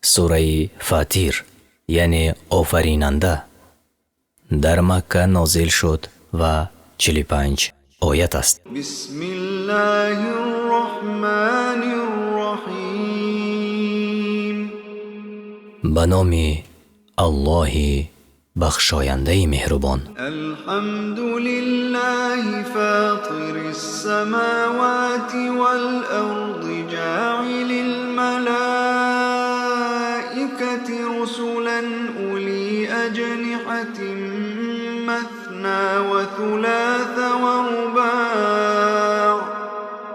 سوره فاطیر یعنی آفریننده در مکه نازل شد و 45 آیت است. بسم الله الرحمن الرحیم. به نام الله بخشاینده مهربان. الحمد لله فاطر السماوات والأرض جاعل الملائكة رسلا أولي أجنحة مثنى وثلاث ورباع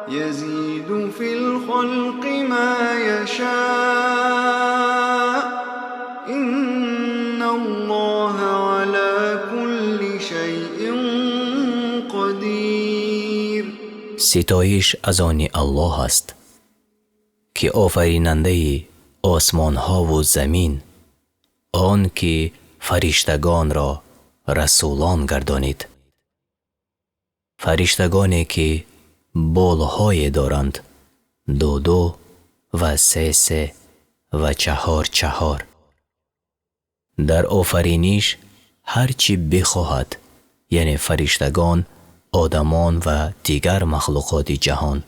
يزيد في الخلق ما يشاء إن الله على كل شيء قدير. ستایش از آن الله است که آفریننده آسمان ها و زمین، آن که فرشتگان را رسولان گردانید، فرشتگانی که بالهای دارند، دو و سه و چهار. در آفرینش هرچی بخواهد، یعنی فرشتگان، آدمان و دیگر مخلوقات جهان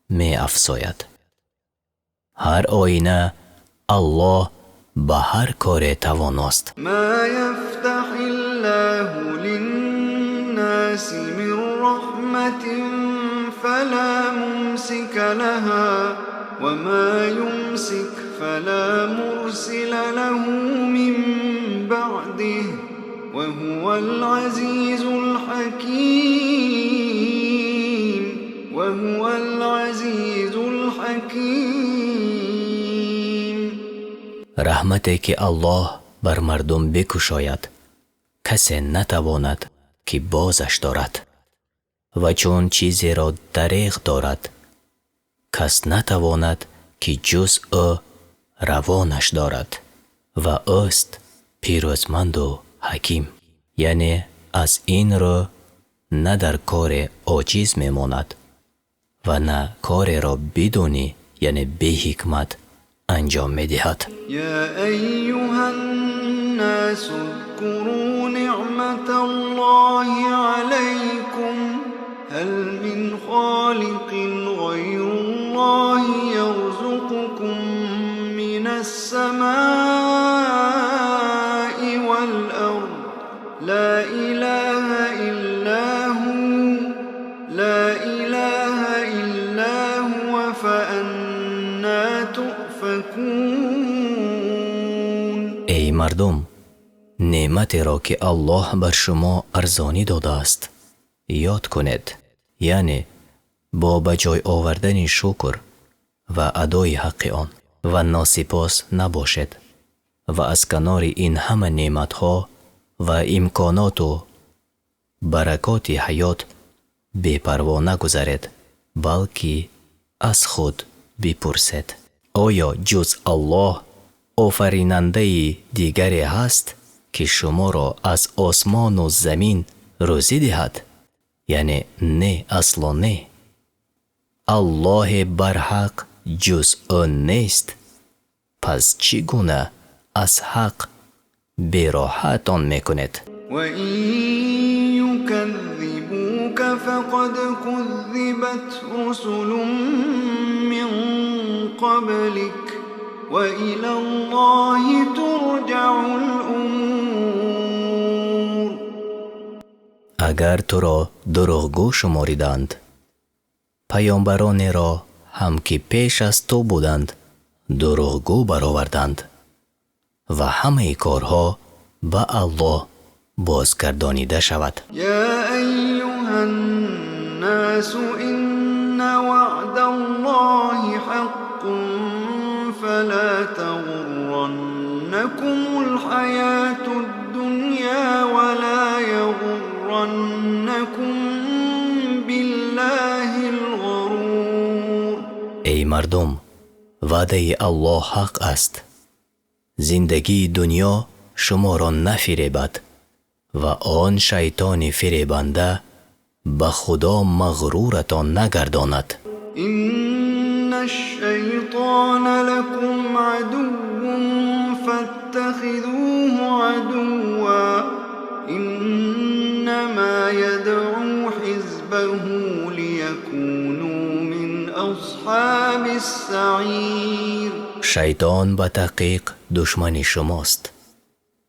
می افزاید. هر آینه الله به هر کار تواناست. ما یفتح الله للناس من رحمت فلا ممسك لها وما يمسك فلا مرسل له من بعده وهو العزيز الحكيم. رحمتی که الله بر مردم بکشاید کسی نتواند که بازش دارد، و چون چیزی را دریغ دارد کس نتواند که جز او روانش دارد، و اوست پیروزمند و حکیم. یعنی از این رو نه در کار عاجز میماند و نه کار را بدونی یعنی به حکمت انجام میدهد. یا ایها الناس اذکروا نعمت الله علیکم هل من خالق غیر الله یرزقکم من السماء والارض لا اله الا هو فأنا تؤفکون. ای مردم، نعمت را که الله بر شما ارزانی داده است یاد کنید، یعنی با بجای آوردن شکر و ادای حق آن و ناسپاس نباشد، و از کنار این همه نعمتها و امکانات و برکات حیات بی‌پروا نگذرید، بلکه از خود بپرسید آیا جز الله آفریننده دیگری هست که شما را از آسمان و زمین روزی دهد؟ یعنی نه، اصلا نه. الله برحق جز آن نیست، پس چگونه از حق براحتان میکنید؟ و این یکذبوک فقد کذبت رسل من قبلک و الی الله ترجع الامور. اگر تو را دروغگو شماریدند، پیامبران را هم که پیش از تو بودند دروغگو برآوردند، و همه کارها به الله بازگردانیده شود. یا ایها الناس ان وعد الله حق فلا تغرنكم الحياة الدنيا ولا يغرنكم بالله الغرور. ای مردم، وعده الله حق است، زندگی دنیا شما را نفریبد و آن شیطان فریبنده به خدا مغرورتان نگرداند. إن الشيطان لكم عدو تتخذوه عدوا إنما يدعو حزبه ليكونوا من أصحاب السعير. شیطان به تحقیق دشمن شماست.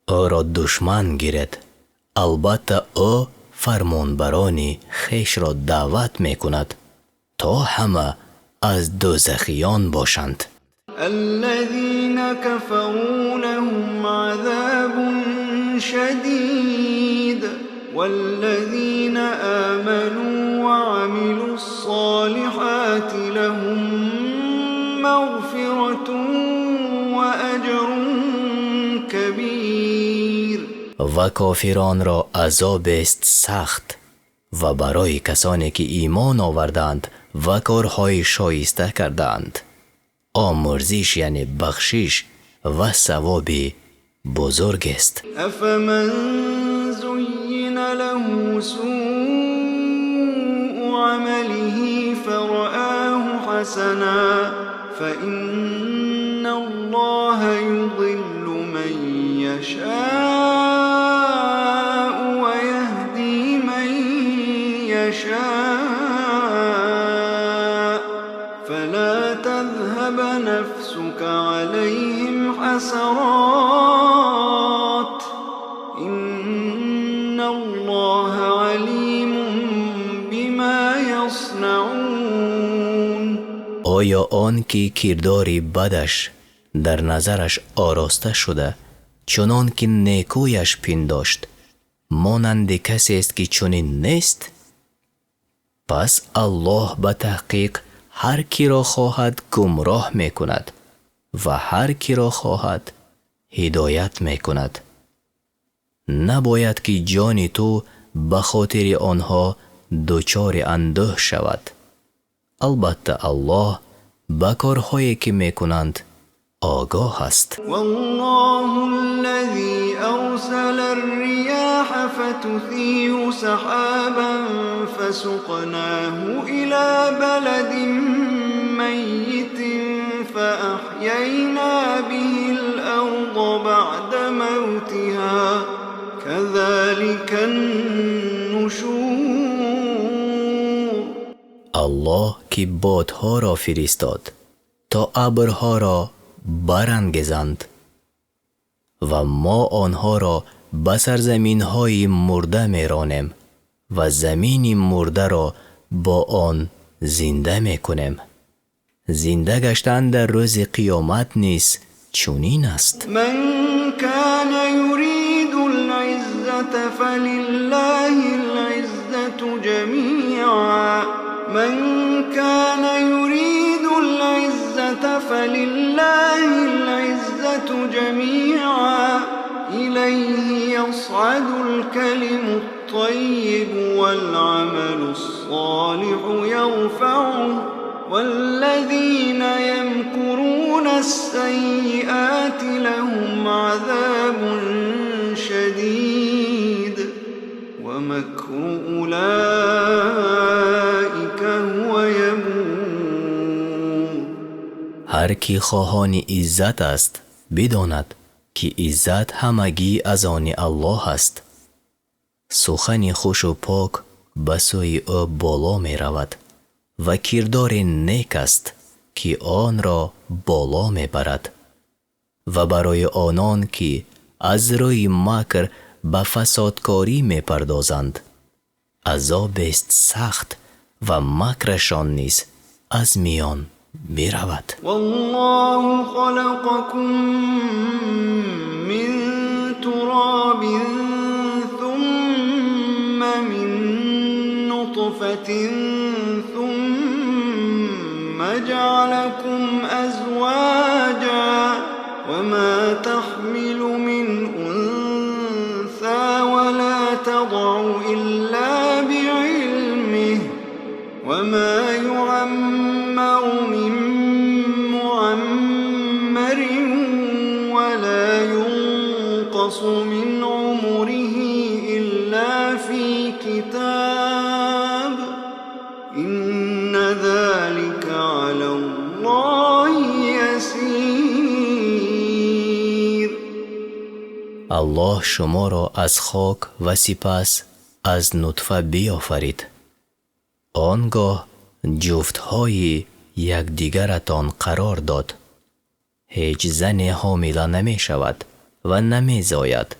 او را دشمن گیرد. البته او فرمانبرانی خیش را دعوت می کند تا همه از دوزخیان باشند. الذين كفروا لهم عذاب شديد والذين آمنوا وعملوا الصالحات لهم مغفرة وأجر كبير. و کافران را عذاب است سخت و برای کسانی که ایمان آوردند و کارهای شایسته کردند آمرزش یعنی بخشش و ثواب بزرگ است. افمن زین له سوء عمله فرآه حسنا فإن الله يضل من يشاء ويهدي من يشاء فلا تذهب نفسك عليهم حسرات إن الله عليم بما يصنعون. آیا آن که کرداری بدش در نظرش آراسته شده چنان که نیکویش پنداشت مانند کسی است که چنین نیست؟ پس الله به تحقیق هر کی را خواهد گمراه می کند و هر کی را خواهد هدایت می کند. نباید که جان تو به خاطر آنها دچار اندوه شود. البته الله به کارهایی که می کنند آگاه است. والله الذي أرسل الرياح فتثير سحابا فسقناه إلى بلد ميت فأحيينا به الأرض بعد موتها كذلك النشور. الله که بادها را فرستاد تا ابرها را برانگیزند و ما آنها را به سرزمین‌های مرده می‌رانیم و زمین مرده را با آن زنده می‌کنیم. زنده گشتن در روز قیامت نیز چنین است. من كان يريد العزة فلله العزة جميعا من كان يريد العزة فلله العزة جميعا إليه يصعد الكلم الطيب والعمل الصالح يرفعه والذين يمكرون السيئات لهم عذاب شديد ومكر أولئك هو يبور. هر کی خواهان عزت است بداند که عزت همگی از آن الله است. سخن خوش و پاک به سوی او بالا می رود و کردار نیک است که آن را بالا می برد و برای آنان که از روی مکر به فسادکاری می پردازند عذاب است سخت و مکرشان نیز از میان می رود. والله خلقكم من تراب ثم من نطفة ثم جعلكم أزواجا وما تحمل من أنثى ولا تضع إلا بعلمه وما يعمر من معمر ولا ينقص من عمره إلا في كتاب إن ذلك على الله يسير. الله شما را از خاک و سپس از نطفه بیافرید. آنگاه جفت‌های یکدیگرتان قرار داد. هیچ زن حامله نمی شود و نمی زاید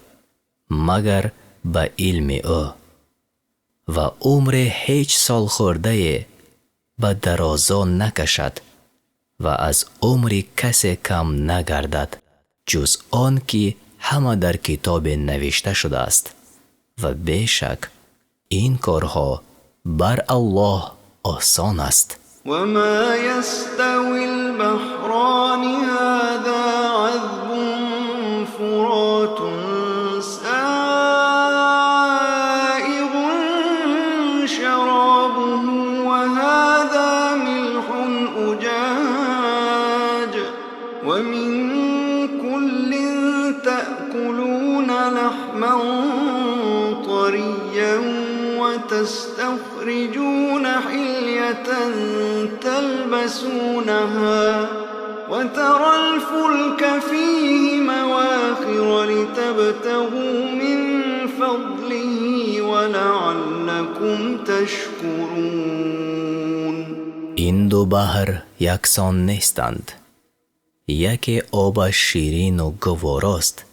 مگر به علم او، و عمر هیچ سال خورده به درازا نکشد و از عمر کسی کم نگردد جز آن که همه در کتاب نوشته شده است، و بیشک این کارها بر الله آسان است. وما يستوي البحران هذا عذب فرات سائغ شرابه وهذا ملح أجاج ومن كل تأكلون لحما طريا وتستخرجون حلية تلبسونها وترى الفلك فيه مواخر لتبتغوا من فضله ولعلكم تشكرون. این دو بحر یکسان نیستند. یکی آب شیرین و گواراست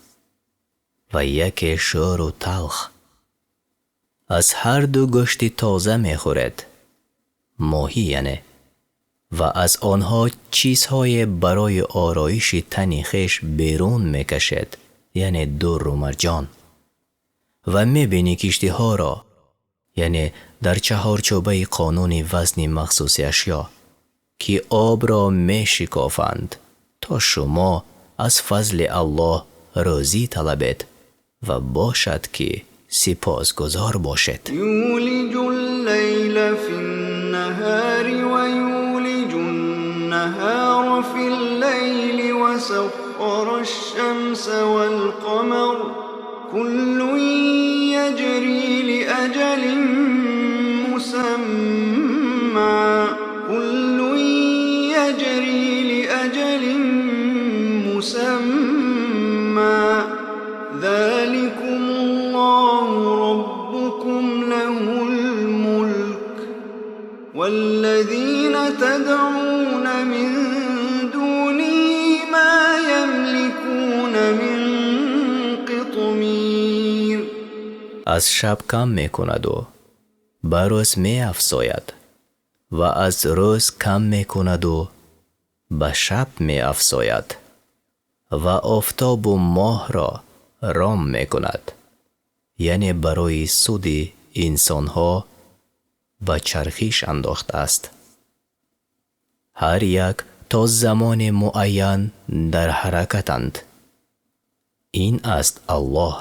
و یکی شور و تلخ. از هر دو گوشت تازه می خورد، ماهی یعنی، و از آنها چیزهای برای آرایش تن خویش بیرون می کشد، یعنی در و مرجان، و می بینی کشتی ها را، یعنی در چهارچوبه قانون وزن مخصوص اشیا، که آب را می شکافند تا شما از فضل الله روزی طلبید و باشد که سپاسگزار باشد. یولج اللیل فی النهار و یولج النهار فی اللیل و سخر الشمس والقمر كل يجري لأجل مسمى كل يجري لأجل مسمى ذلكم الله ربكم له الملك والذين تدعون من دونه ما يملكون من قطمير. از شب کم می کند و به روز می افزاید و از روز کم می کند و به شب می افزاید و آفتاب و ماه را رام می کند، یعنی برای سود انسانها به چرخش انداخته است. هر یک تا زمان معین در حرکتند. این است الله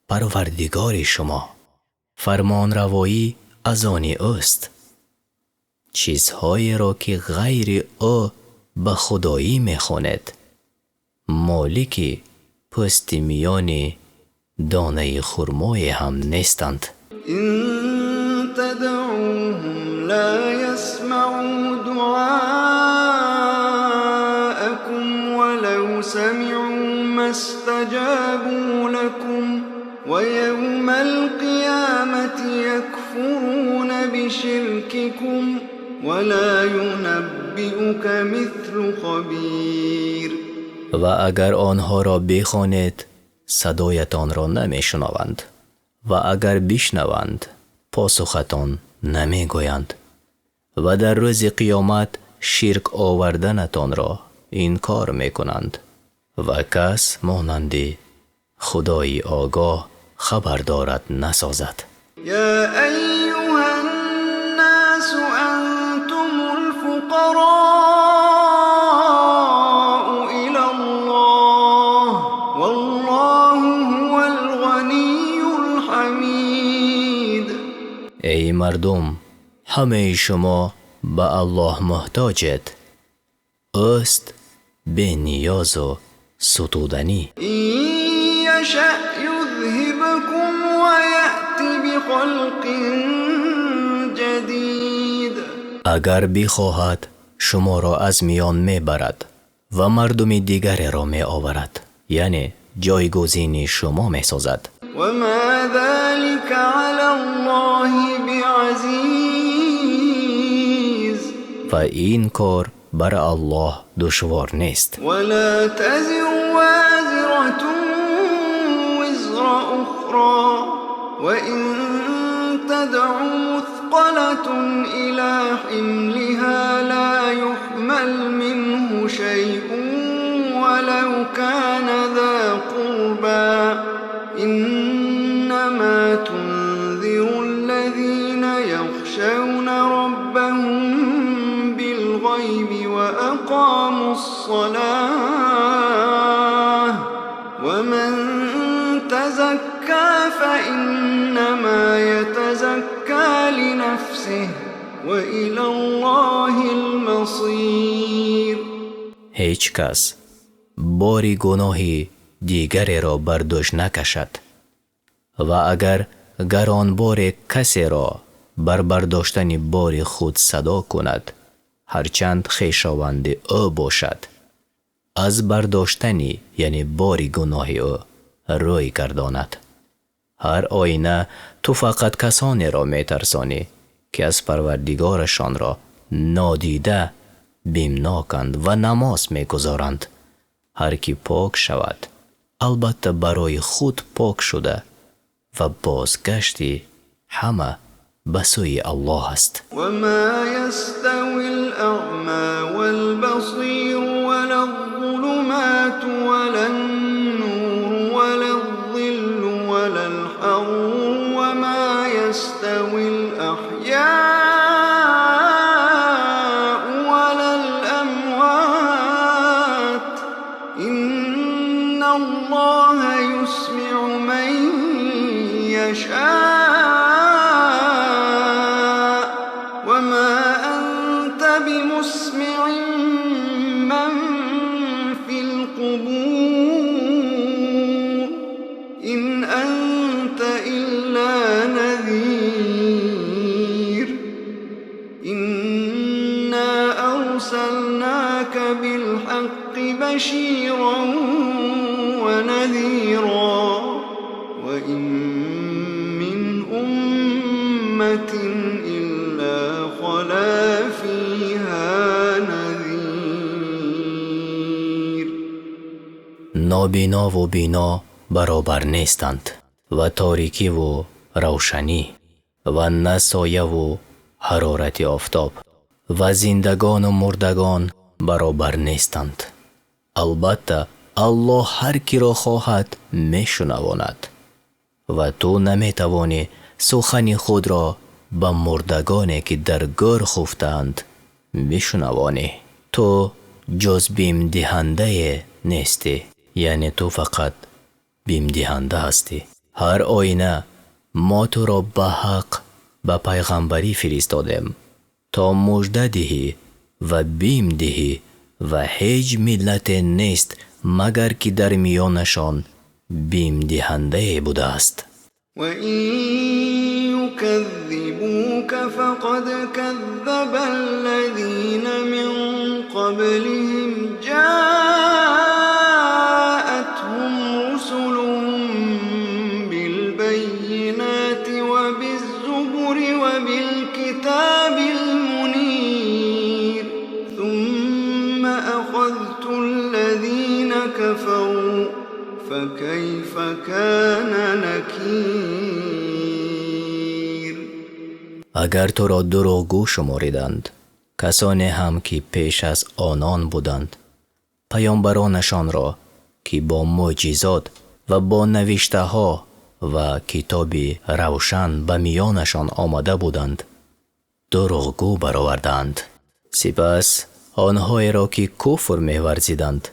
پروردگار شما، فرمان روایی از آن اوست. چیزهایی را که غیر او به خدایی میخواند مالک پشت میان دانه خرمای هم نیستند. إن تدعوهم لا يسمعوا دعاءكم ولو سمعوا ما استجابوا لكم ويوم القيامة يكفرون بشرككم ولا ينبئك مثل خبير. و اگر آنها را بخوانید صدایتان را نمیشنوند و اگر بشنوند پاسختان نمیگویند و در روز قیامت شرک آوردنتان را انکار میکنند و کس مانند خدای آگاه خبردارت نسازد. یا ایها الناس انتم الفقراء الى الله والله هو الغنی الحمید. ای مردم، همه شما به الله محتاجید، اوست بی نیاز و ستودنی. يشأ يذهبكم ويأتي بخلق جديد. اگر بخواهد شما را از میان می برد و مردم دیگر را می آورد، یعنی جایگزین شما می سازد. وما ذلك على الله بعزيز و این کار بر الله دشوار نیست. ولا تزر وازرة وزر أخرى وإن تدع مثقلة إلى حملها لا يحمل منه شيء ولو كان ذا قربى إنما تنذر الذين يخشون ربهم بالغيب وأقاموا الصلاة ومن تزكى فإنما يتزكى لنفسه وإلى الله المصير. هیچ کس باری گناهی دیگری را بر دوش نکشد و اگر گرانبار کسی را بر برداشتن بار خود صدا کند هرچند خویشاوند او باشد از برداشتنی یعنی باری گناه او روی گرداند. هر آینه تو فقط کسانی را می ترسانی که از پروردگارشان را نادیده بیمناکند و نماز می گذارند. هر کی پاک شود البته برای خود پاک شده و بازگشتی همه به سوی الله است. وما يستوي الأعمى والبصير ولا الظلمات ولا النور ولا الظل ولا الحرور وما يستوي الأحياء ولا الأموات إن الله يسمع من يشاء وما أنت بمسمع من في القبور إن أنت إلا نذير إنا أرسلناك بالحق بشيرا ونذيرا وإن من أمة إلا خلا فيها نذير. نابینا و بینا برابر نیستند و تاریکی و روشنی و نه سایه و حرارت آفتاب و زندگان و مردگان برابر نیستند. البته الله هر کی را خواهد میشنواند و تو نمیتوانی سخن خود را به مردگانی که در گور خفتند میشنوانی. تو جز بیم دهنده نیستی، یعنی تو فقط بیم دهنده هستی. هر آینه ما تو را به حق به پیغمبری فرستادیم تا مژده دهی و بیم دهی و هیچ ملت نیست مگر که در میانشان بیم دهنده بوده است. وَإِن يُكَذِّبُوكَ فَقَدْ كَذَّبَ الَّذِينَ مِن قَبْلِهِمْ جَاءَتْهُمْ رُسُلُهُم بِالْبَيِّنَاتِ وَبِالزُّبُرِ وَبِالْكِتَابِ الْمُنِيرِ ثُمَّ أَخَذْتُ الَّذِينَ كَفَرُوا فَكَيْفَ كَانَ نَكِيرِ. اگر تو را دروغگو شماریدند کسانی هم که پیش از آنان بودند پیامبرانشان را که با معجزات و با نوشته ها و کتابی روشن به میانشان آمده بودند دروغگو برآوردند. سپس آنهایی را که کفر می‌ورزیدند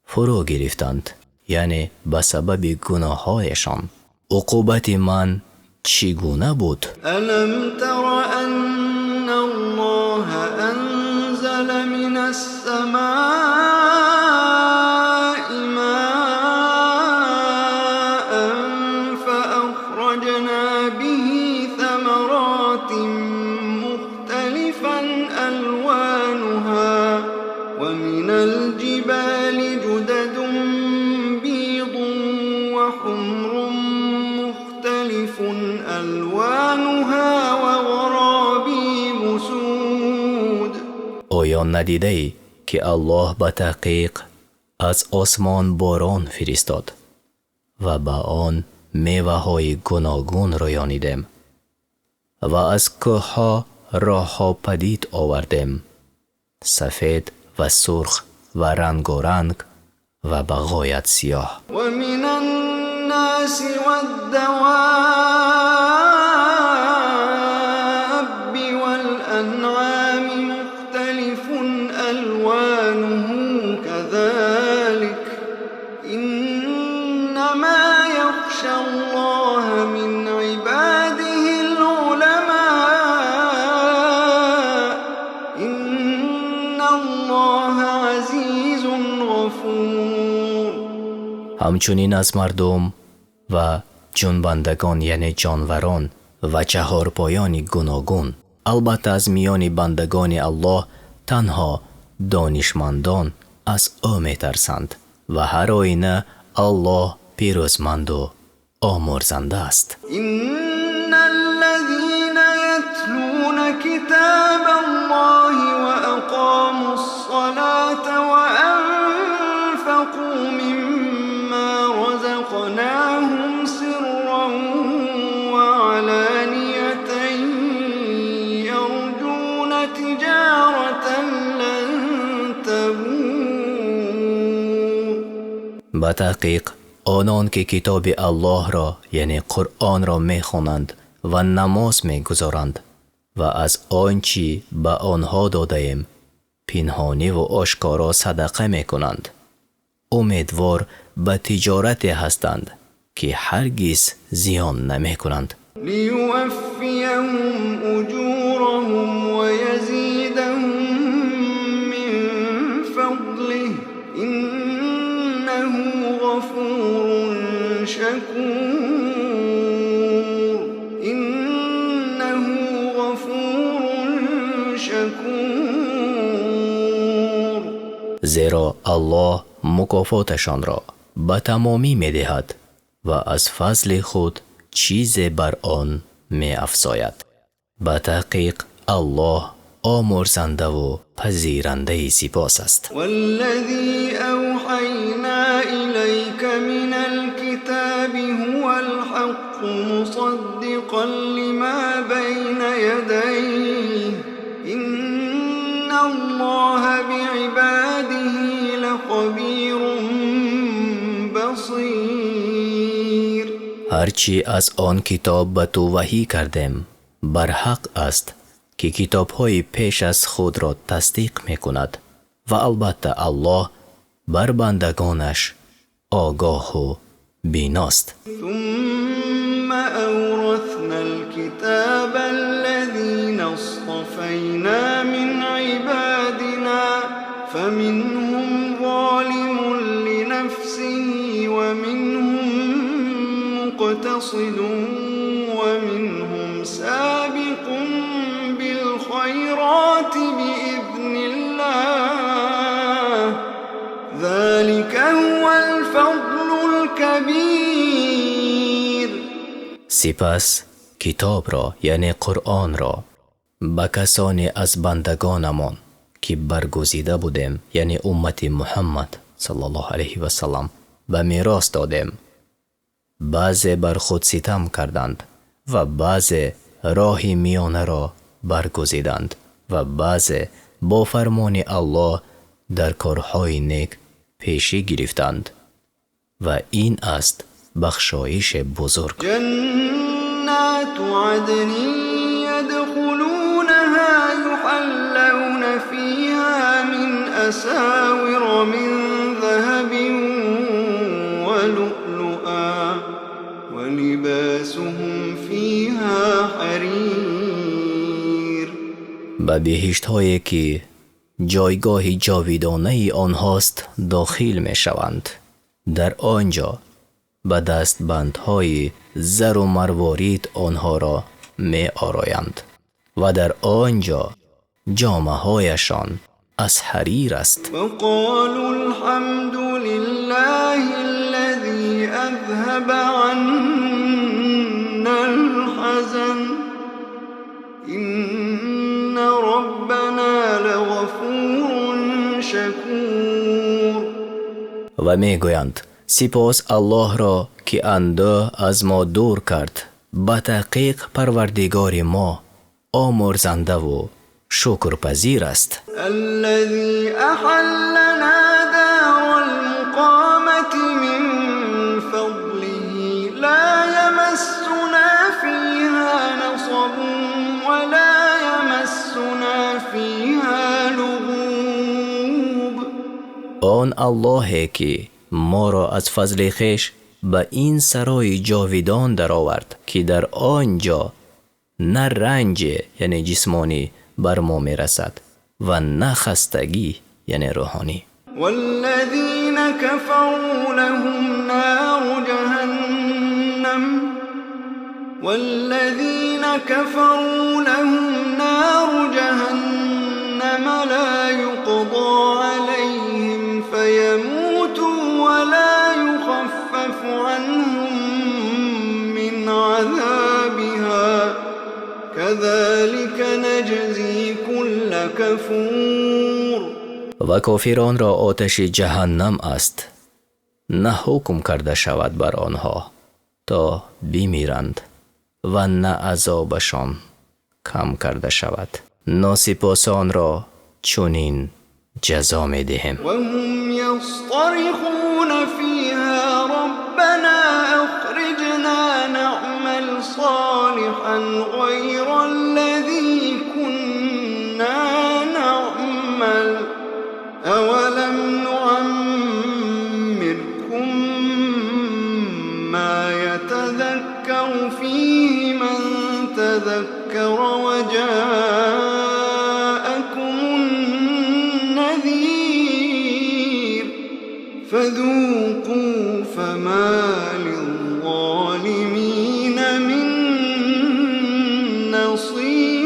فرو گرفتند، یعنی به سبب گناهایشان. عقوبت من چگونه بود؟ ألم تر أن الله أنزل من السماء ماء فأخرجنا به ثمرات مختلفا ألوانها ومن الجبال جدد بيض وحمر مختلف ألوانها وغرابيب سود. آیا ندیده ای که الله به تحقیق از آسمان باران فرستاد و با آن میوه های گوناگون رویانیدیم و از کوه‌ها راه‌ها پدید آوردیم، سفید و سرخ و رنگارنگ و به غایت سیاه. ومن الناس والدواب والأنعام مختلف ألوانه كذلك إنما يخشى الله من عباده العلماء إن الله عزيز غفور. همچنین از مردم و جنبندگان یعنی جانوران و چهارپایان گوناگون، البته از میان بندگان الله تنها دانشمندان از او می‌ترسند و هر آینه الله پیروزمند و آمرزنده است. إن الذين يتلون كتاب الله وأقاموا الصلاة وأنفقوا مما رزقناهم سرا وعلانية يرجون تجارة لن تبور. به تحقیق آنان که کتاب الله را یعنی قرآن را می‌خوانند و نماز می‌گزارند و از آنچه به آنها داده ایم پنهانی و آشکارا صدقه می‌کنند، امیدوار به تجارتی هستند که هرگز زیان نمی‌کنند. ليوفيهم أجورهم ويزيدهم من فضله إنه غفور شكور. إنه غفور شكور. زیرا الله مکافاتشان را به تمامی می‌دهد و از فضل خود چیز بر آن می‌افزاید. به تحقیق الله آمرزنده و پذیرنده سپاس است. والذي أوحينا إليك من الكتاب هو الحق مصدقا لما بين يديه إن الله بعباده لخبير بصير. هرچی از آن کتاب به تو وحی کردیم برحق است که کتاب‌های پیش از خود را تصدیق می‌کند و البته الله بر بندگانش آگاه و بیناست. ثم أورثنا الكتاب الذين اصطفينا من عبادنا فمنهم ظالم لنفسه ومنهم مقتصد ومنهم سابق بالخيرات بإذن الله ذلك هو الفضل الكبير. سپس کتاب را یعنی قرآن را به کسانی از بندگانمان که برگزیده بودیم یعنی امت محمد صلی الله علیه و سلم به میراث دادیم. بعضی بر خود ستم کردند و بعضی راه میانه را برگزیدند و بعضی با فرمان الله در کارهای نیک پیشی گرفتند و این است بخشایش بزرگ. جنات عدن يدخلونها يحلون فيها من أساور من ذهب ولؤلؤا ولباسهم فيها حرير. به بهشت هایی که جایگاه جاویدانه آنهاست داخل می شوند. در آنجا به دستبندهای زر و مروارید آنها را می آرایند و در آنجا جامه هایشان از حریر است. وقالوا الحمد لله الذي أذهب وَأَذْهَبَ عَنَّا الْحَزَنَ إِنَّ رَبَّنَا لَغَفُورٌ شَكُورٌ. و میگویند سپاس الله را که اندوه از ما دور کرد. به تحقیق پروردگار ما آمرزنده و شکرپذیر است. الذي أحلنا دار المقامة من فضله لا يمسنا فيها نصب ولا يمسنا فيها لغوب. آن الله که ما را از فضل خویش به این سرای جاویدان درآورد که در آنجا نه رنج یعنی جسمانی بر ما می رسد و نه خستگی یعنی روحانی. والذین كفروا لهم نار جهنم لا يقضى عليهم فيموتوا ولا يخفف عنهم من عذابها كذلك نجزي كل كفور. و کافران را آتش جهنم است، نه حکم کرده شود بر آنها تا بمیرند و نه عذابشان کم کرده شود. ناسپاسان را چنین جزا می دهیم. و هم یصطرخون فیها ربنا اخرجنا نعمل صالحا غیر الذی كنا نعمل اولم نعمركم ما يتذكر فيه من تذكر وجاءكم النذير فذوقوا فما للظالمين من نصير.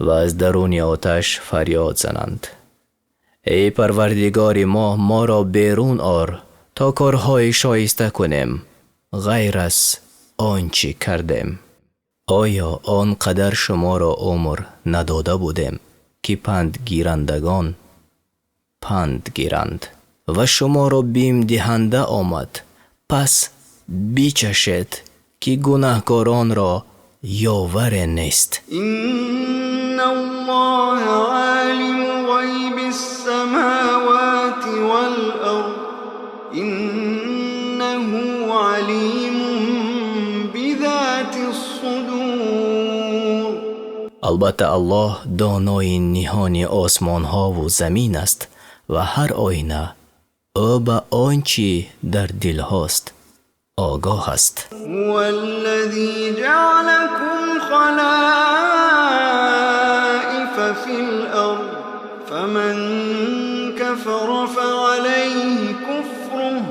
و از درون آتش فریاد زنند ای پروردگار ما را بیرون آر تا کارهای شایسته کنیم غیر از آنچه کردیم. آیا آنقدر شما را عمر نداده بودیم که پند گیرندگان پند گیرند و شما را بیم دهنده آمد پس بیچشید که گناهکاران را یاور نیست. إن الله عالم غيب السماوات والأرض إنه عليم بذات الصدور. البته الله دانای نهان آسمان ها و زمین است و هر آینه او به آنچه در دل هاست آگاه است. هو الذي جعلكم خلائف في الأرض فمن كفر فعليه كفره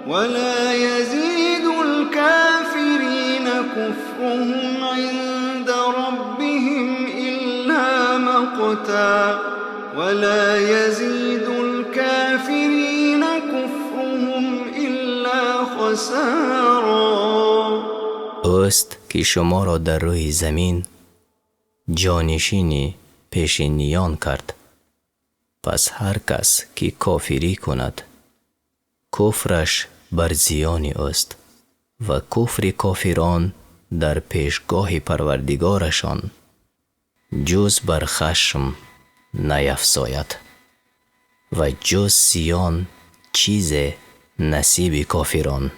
ولا يزيد الكافرين كفرهم عند ربهم إلا مقتا ولا يزيد الكافرين كفرهم إلا خسارا. اوست که شما را در روی زمین جانشینی پیشینیان کرد پس هر کس که کافری کند کفرش بر زیانی است و کفر کافران در پیشگاه پروردگارشان جز بر خشم نیفزاید و جز زیان چیز نصیب کافران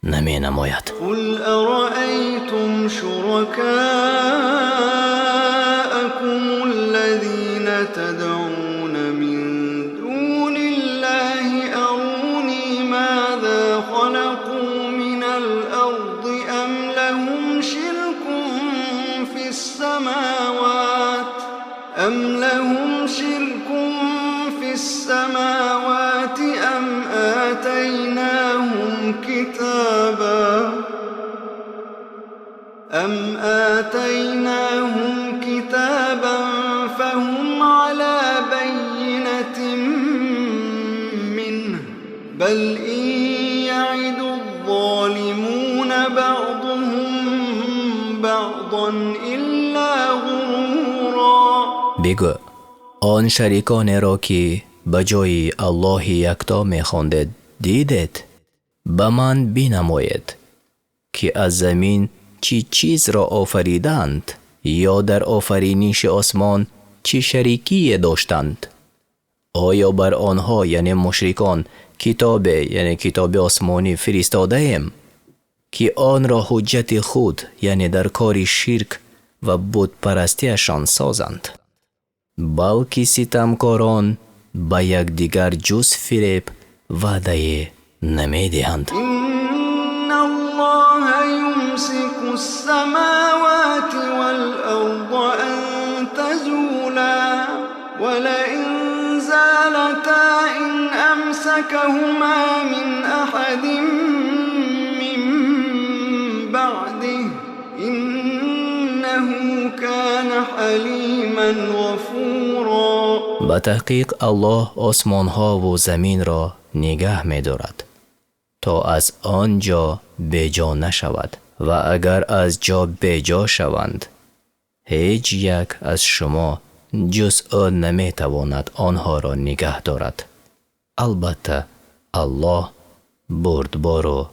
نمی نماید. قل أرأيتم شركاءكم الذين تدعون من دون الله أروني ماذا خلقوا من الأرض أم لهم شرك في السماوات أم آتيناهم كتابا فهم على بينة منه بل إن يعد الظالمون بعضهم بعضا إلا غرورا. بگو آن شریکان را که به جای الله یکتا می خواندید دیدید، به من بنمایید که از زمین چی چیز را آفریدند یا در آفرینش آسمان چی شریکی داشتند. آیا بر آنها یعنی مشرکان کتاب یعنی کتاب آسمانی فرستاده ایم که آن را حجت خود یعنی در کار شرک و بت پرستیشان سازند؟ بلکه ستمکاران به یکدیگر جز فریب وعده نمی دهند. إن الله يمسك السماوات والأرض أن تزولا ولئن زالتا إن أمسكهما من أحد من بعده إنه كان حليما غفورا. به تحقیق الله آسمان ها و زمین را نگه می دارد تا از آنجا بیجا نشود و اگر از جا بیجا شوند هیچ یک از شما جز او نمی تواند آنها را نگه دارد. البته الله بردبار و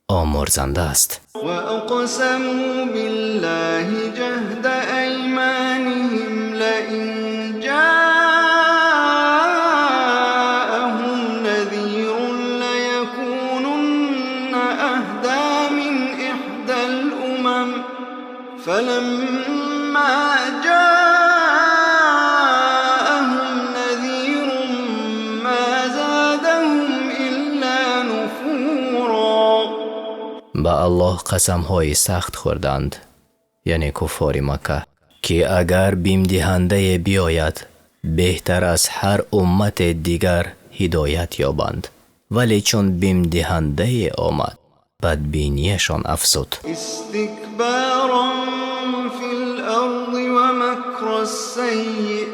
آمرزنده است. وأقسموا بالله جهد أيمانهم لئن جاءهم نذير ليكونن أهدى من إحدى الأمم فلما جاءهم نذير ما زادهم إلا نفورا. به الله قسم های سخت خوردند یعنی کفار مکه که اگر بیم دهنده بیاید بهتر از هر امت دیگر هدایت یابند، ولی چون بیم دهنده آمد بدبینیشان افزود. استكبارا في الأرض ومكر السيء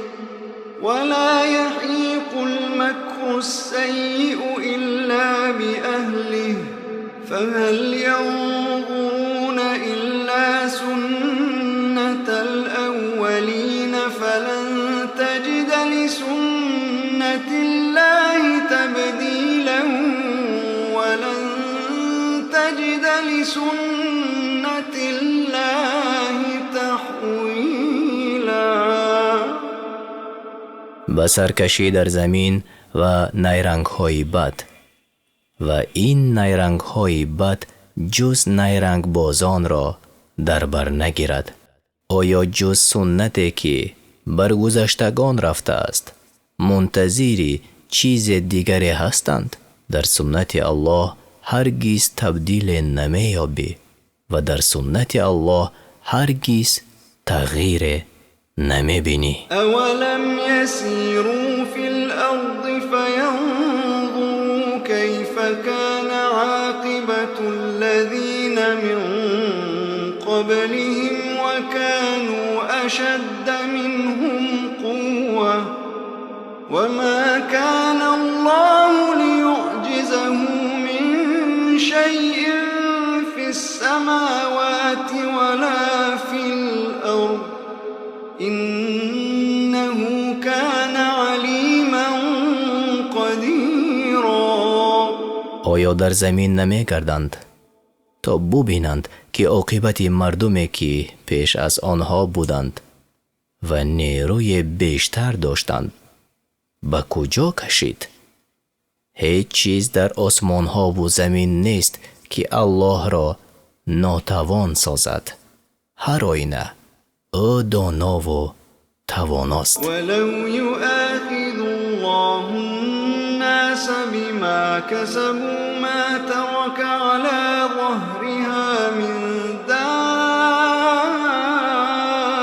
ولا يحيق المكر السيء إلا بأهله فهل ينظرون إلا سنة الأولين فلن تجد لسنة الله تبديلا ولن تجد لسنة الله تحويلا. به سرکشی در زمین و نیرنگ های بد و این نیرنگ های بد جز نیرنگ بازان را در بر نگیرد. آیا جز سنتی که بر گذشتگان رفته است منتظری چیز دیگری هستند؟ در سنت الله هرگز تبدیل نمی یابی و در سنت الله هرگز تغییر نمی بینی. أولم يسيروا في الأرض فينظروا كيف كان عاقبة الذين من قبلهم وكانوا أشد منهم قوة وما كان الله ليعجزه من شيء في السماوات ولا في الأرض إنه كان عليما قديرا. آیا در زمین نمی گردند تا ببینند که عاقبت مردمی که پیش از آنها بودند و نیروی بیشتر داشتند به کجا کشید؟ هیچ چیز در آسمان ها و زمین نیست که الله را ناتوان سازد. هر آینه او دانا و تواناست. ولو يؤاخذ الله الناس بما كسبوا ما ترك على ظهرها من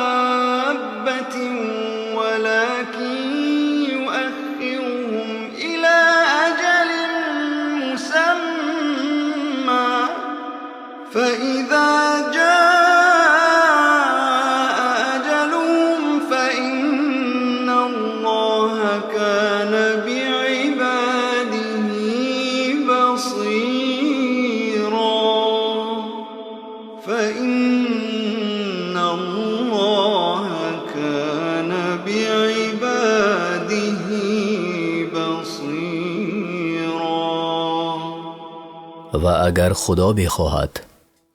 دابة ولكن يؤخرهم إلى أجل مسمى فإذا جاء أجلهم فإن الله كان بعباده و اگر خدا بخواهد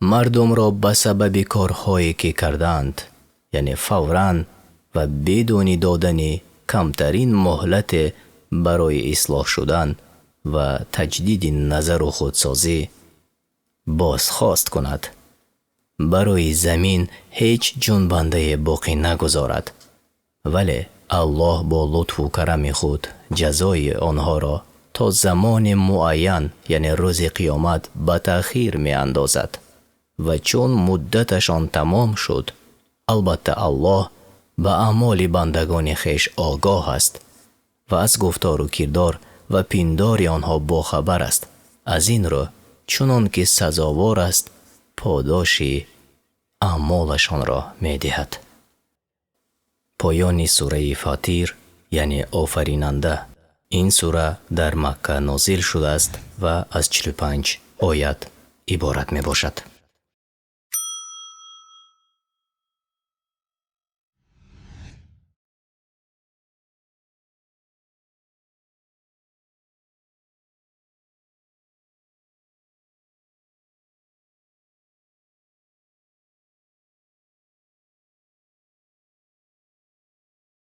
مردم را به سبب کارهایی که کردند، یعنی فوراً و بدون دادن کمترین مهلت برای اصلاح شدن و تجدید نظر و خودسازی، بازخواست کند، برای زمین هیچ جنبنده باقی نگذارد، ولی الله با لطف و کرم خود جزای آنها را تا زمان معین، یعنی روز قیامت، به تأخیر می اندازد و چون مدتشان تمام شد، البته الله به اعمال بندگان خیش آگاه است و از گفتار و کردار و پندار آنها باخبر است. از این رو چنان که سزاوار است پاداش اعمالشان را می دهد. پایان سوره فاطر یعنی آفریننده. این سوره در مکه نازل شده است و از 45 آیت عبارت می باشد.